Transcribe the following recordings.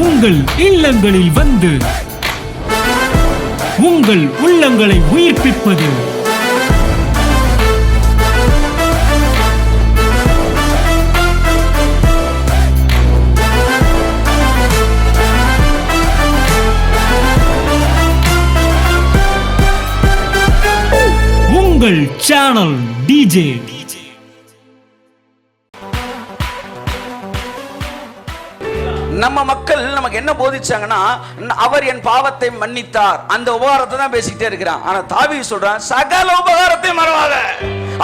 உங்கள் இல்லங்களில் வந்து உங்கள் உள்ளங்களை உயிர்ப்பிப்பது உங்கள் சேனல் டிஜே. நம்ம மக்கள் நமக்கு என்ன போதிச்சாங்கன்னா, அவர் என் பாவத்தை மன்னித்தார், அந்த உபகாரத்தை தான் பேசிக்கிட்டே இருக்கிறான். ஆனா தாவீது சொல்றான், சகல உபகாரத்தை மறவாத.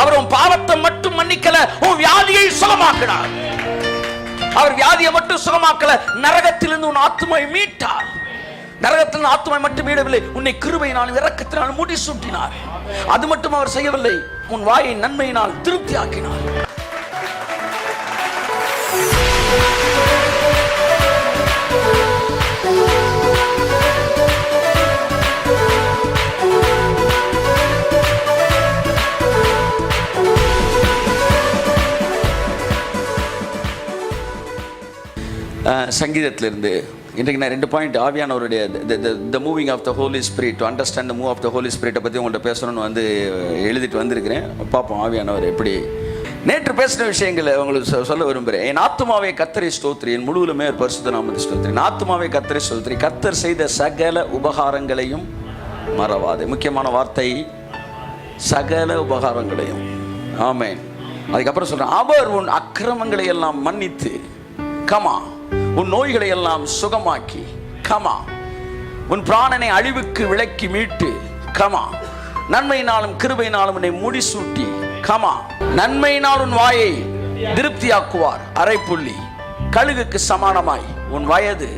அவர் உன் பாவத்தை மட்டும் மன்னிக்கல, உன் வியாதியை சுகமாக்கினார். அவர் வியாதியை மட்டும் சுகமாக்கல, நரகத்திலிருந்து உன் ஆத்துமாவை மீட்டார். நரகத்திலிருந்து ஆத்துமாவை மட்டும் மீடவில்லை, உன்னை கிருபையினால் இரக்கத்தினால் முடிசூட்டினார். அது மட்டும் அவர் செய்யவில்லை, உன் வாயை நன்மையினால் திருப்தி ஆக்கினார். சங்கீதத்திலிருந்து இன்றைக்கு நான் 2 பாயிண்ட் ஆவியானவருடைய the moving of the holy spirit, to understand the move of the holy ஸ்பிரிட்டை பற்றி உங்கள்கிட்ட பேசணும்னு வந்து எழுதிட்டு வந்திருக்கிறேன். பார்ப்போம் ஆவியானவர் எப்படி. நேற்று பேசின விஷயங்களை உங்களுக்கு சொல்ல விரும்புகிறேன். என் ஆத்துமாவை கர்த்தரை ஸ்தோத்திரி, என் முழுவதுமே பரிசுத்த நாமத்தை ஸ்தோத்திரி. என் ஆத்துமாவை கர்த்தரை ஸ்தோத்திரி, கர்த்தர் செய்த சகல உபகாரங்களையும் மறவாதே. முக்கியமான வார்த்தை, சகல உபகாரங்களையும். ஆமென். அதுக்கப்புறம் சொல்கிறேன், அவர் உன் அக்கிரமங்களை எல்லாம் மன்னித்து, கமா, உன் நோய்களை எல்லாம் சுகமாக்கி, கமா, உன் பிராணனை அழிவுக்கு விலக்கி மீட்டு, கமா, நன்மையினாலும் கிருபையினாலும் உன்னை முடிசூட்டி, கமா, நன்மையினால் உன் வாயை திருப்தியாக்குவார். அரைப்புள்ளி கழுகுக்கு சமானமாய் உன் வயது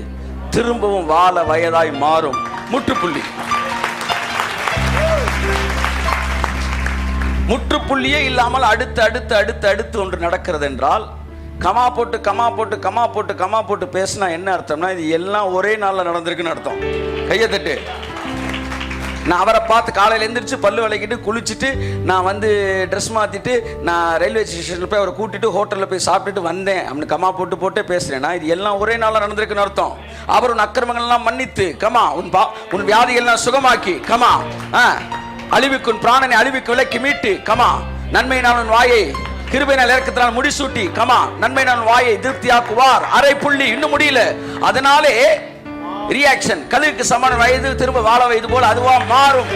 திரும்பவும் வாழ வயதாய் மாறும். முற்றுப்புள்ளி. முற்றுப்புள்ளியே இல்லாமல் அடுத்து அடுத்து அடுத்து அடுத்து ஒன்று நடக்கிறது என்றால், கமா போட்டு கமா போட்டு கமா போட்டு கமா போட்டு பேசினா என்ன அர்த்தம்னா, இது எல்லாம் ஒரே நாளில் நடந்திருக்குன்னு அர்த்தம். கையை தட்டு. நான் அவரை பார்த்து காலையில் எழுந்திரிச்சு பல்லு விளக்கிட்டு குளிச்சுட்டு நான் வந்து ட்ரெஸ் மாற்றிட்டு நான் ரயில்வே ஸ்டேஷனில் போய் அவரை கூட்டிட்டு ஹோட்டலில் போய் சாப்பிட்டுட்டு வந்தேன் அப்படின்னு கமா போட்டு போட்டே பேசுகிறேன்னா இது எல்லாம் ஒரே நாளில் நடந்திருக்குன்னு அர்த்தம். அவர் உன் அக்கிரமங்கள்லாம் மன்னித்து, கமா, உன் வியாதிகள்லாம் சுகமாக்கி, கமா, அழிவுக்கு உன் பிராணனை அழிவுக்கு விலக்கி மீட்டு, கமா, நன்மையினால் உன் வாயை கிருபையினால் இரக்கத்தினால் முடிசூட்டி, கமா, நன்மையினால் வாயை திருப்தியாக்குவார். அரை புள்ளி. இன்னும் முடியல. அதனாலே ரியாக்ஷன், கழுகுக்கு சமான வயது திரும்ப வாழ வயது போல அதுவா மாறும்.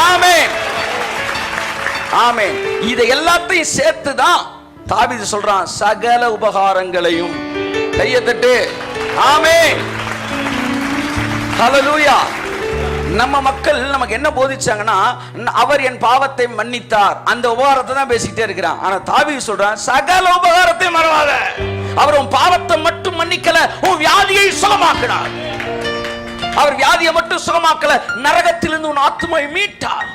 ஆமென், ஆமென். இதை எல்லாத்தையும் சேர்த்து தான் தாவீது சொல்றான், சகல உபகாரங்களையும். கையை தட்டு. ஆமென், ஹல்லேலூயா. நம்ம மக்கள் நமக்கு என்ன போதிச்சாங்கன்னா, அவர் என் பாவத்தை மன்னித்தார், அந்த உபகாரத்தை தான் பேசிக்கிட்டே இருக்கிறான். ஆனா தாவீது சொல்றான், சகல உபகாரத்தை மறவாத. அவர் உன் பாவத்தை மட்டும் மன்னிக்கல, உன் வியாதியை சுகமாக்கினார். அவர் வியாதியை மட்டும் சுகமாக்கல, நரகத்திலிருந்து உன் ஆத்துமாவை மீட்டார்.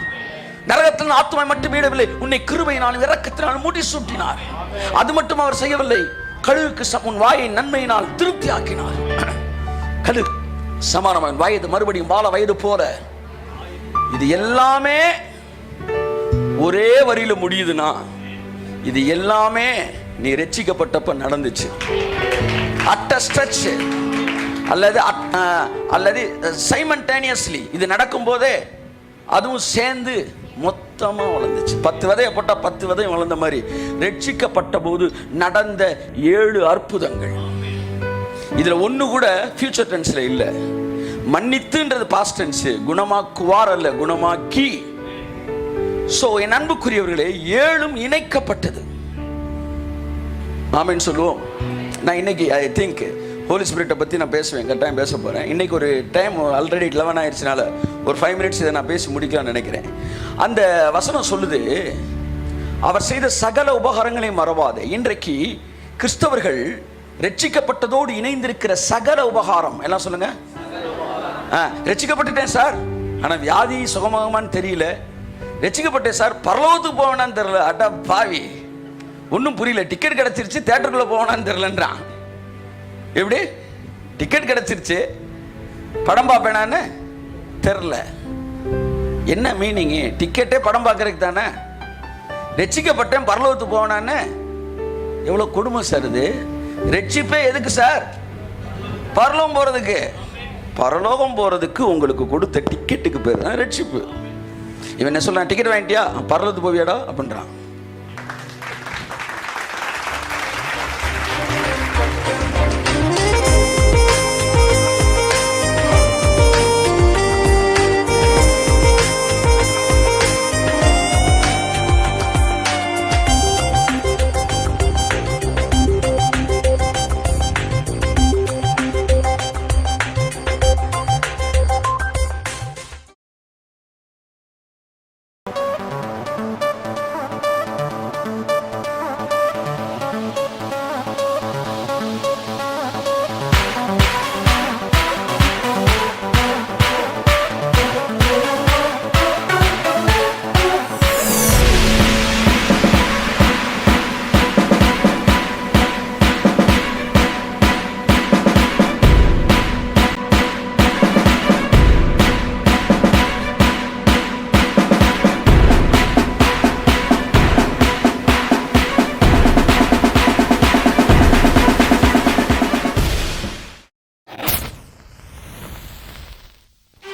நரகத்திலிருந்து ஆத்துமாவை மட்டும் மீடவில்லை, உன்னை கிருபையினால் இரக்கத்தினால் முடிசூட்டினார். அது மட்டும் அவர் செய்யவில்லை, கழுகுக்கு உன் வாயை நன்மையினால் திருப்தி ஆக்கினார். கழுகு சமானமான வயது மறுபடியும் வாழ வயது போல. இது எல்லாமே ஒரே வரியில முடியுதுன்னா, இது எல்லாமே நீ ரட்சிக்கப்பட்டப்ப நடந்துச்சு. அட் a stretch அல்லது சைமல்டேனியஸ்லி இது நடக்கும் போதே அதுவும் சேர்ந்து மொத்தமா வளர்ந்துச்சு. 10 விதையை போட்டா 10 விதையும் வளர்ந்த மாதிரி ரட்சிக்கப்பட்ட போது நடந்த 7 அற்புதங்கள். இதுல ஒண்ணு கூட ஃபியூச்சர் டென்ஸ்ல இல்ல. மன்னித்துன்றது பாஸ்ட் டென்ஸ், குணமாக்குவார் அல்ல, குணமாக்கி. சோ என் அன்புக்குரியவர்களே, 7ம் இணைக்கப்பட்டது. ஆமென் சொல்லுவோம். நான் இன்னைக்கு ஐ திங்க் ஹோலி ஸ்பிரிட்டை பற்றி நான் பேசுவேன், கட்டாயம் பேச போகிறேன். இன்றைக்கி ஒரு டைம் ஆல்ரெடி 11 ஆயிடுச்சுனால ஒரு 5 மினிட்ஸ் இதை நான் பேசி முடிக்கலாம்னு நினைக்கிறேன். அந்த வசனம் சொல்லுது, அவர் செய்த சகல உபகாரங்களையும் மறவாதே. இன்றைக்கு கிறிஸ்தவர்கள் ரட்சிக்கப்பட்டதோடு இணைந்திருக்கிற சகல உபகாரம் எல்லாம் சொல்லுங்க. ரட்சிக்கப்பட்டுட்டேன் சார், ஆனால் வியாதி சுகமாகுமான்னு தெரியல. ரட்சிக்கப்பட்டேன் சார், பரலோகத்துக்கு போவேனான்னு தெரியல. அட பாவி, ஒன்றும் புரியல. டிக்கெட் கிடைச்சிருச்சு, தேட்டருக்குள்ள போவேனான்னு தெரியலன்றான். எப்படி? டிக்கெட் கிடைச்சிருச்சு, படம் பார்ப்பேனான்னு தெரில. என்ன மீனிங்கு? டிக்கெட்டே படம் பார்க்கறதுக்கு தானே. ரட்சிக்கப்பட்டேன், பரலோகத்துக்கு போவேனான்னு. எவ்வளோ கொடுமை சார் இது. ரட்சிப்பே எதுக்கு சார்? பரலோகம் போறதுக்கு உங்களுக்கு கொடுத்த டிக்கெட்டுக்கு பேர் தான் ரட்சிப்பு. இவன் என்ன சொல்றான்? டிக்கெட் வாங்கிட்டியா, பரலோகத்துக்கு போவியாடா அப்படின்றான்.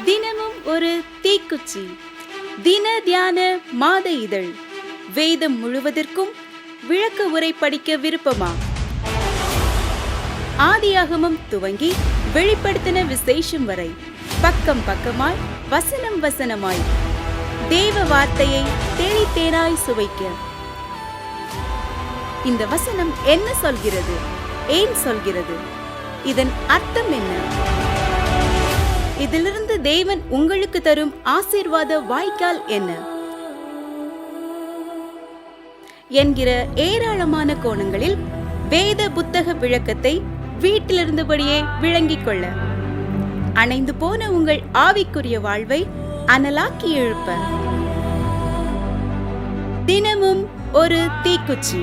தினமும் ஒரு தீக்குச்சி. தின தியான மாத இதழ். வேதம் முழுவதற்கும் விளக்க உரை படிக்க விருப்பமா? ஆதியாகமம் துவங்கி வெளிப்படுத்தின விசேஷம் வரை பக்கம் பக்கமாய், வசனம் வசனமாய், தேவ வார்த்தையை தேனித்தேனாய் சுவைக்க. இந்த வசனம் என்ன சொல்கிறது? ஏன் சொல்கிறது? இதன் அர்த்தம் என்ன? இதிலிருந்து தேவன் உங்களுக்கு தரும் ஆசீர்வாத வாய்க்கால் என்ன என்கிற ஏராளமான கோணங்களில் வேத புத்தக விளக்கத்தை வீட்டிலிருந்தபடியே விளங்கிக் கொள்ள, அணைந்து போன உங்கள் ஆவிக்குரிய வாழ்வை அனலாக்கி எழுப்ப, தினமும் ஒரு தீக்குச்சி.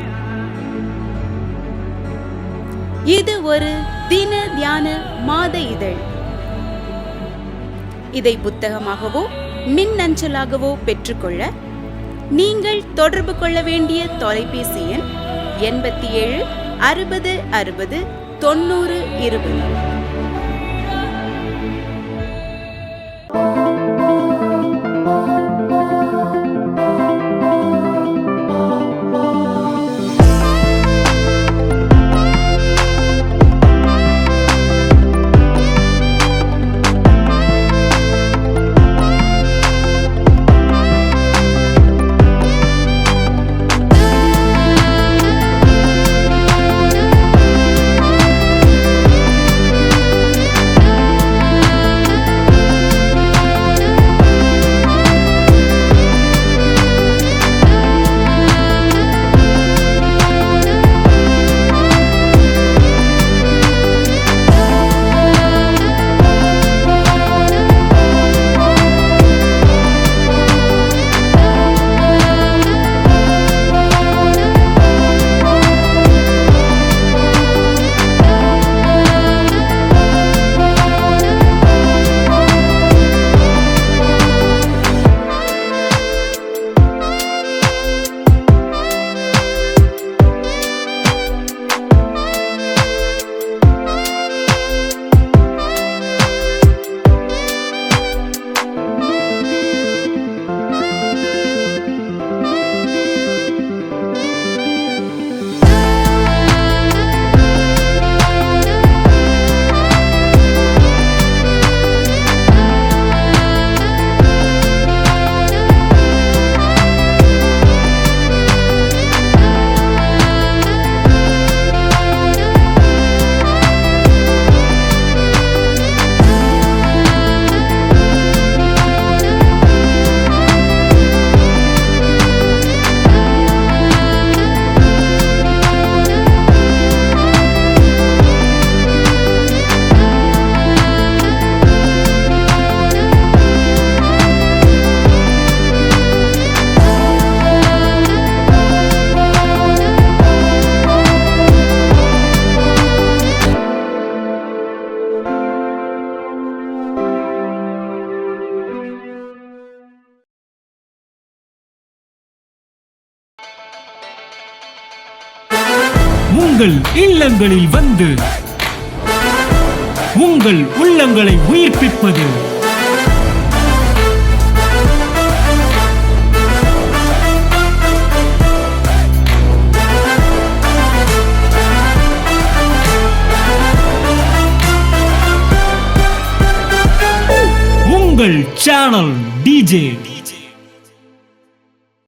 இது ஒரு தின தியான மாத இதழ். இதை புத்தகமாகவோ மின்னஞ்சலாகவோ பெற்றுக்கொள்ள நீங்கள் தொடர்பு கொள்ள வேண்டிய தொலைபேசி எண் 87 60 60 90 20. உங்கள் இல்லங்களில் வந்து உங்கள் உள்ளங்களை உயிர்ப்பிப்பது உங்கள் சேனல் டிஜே.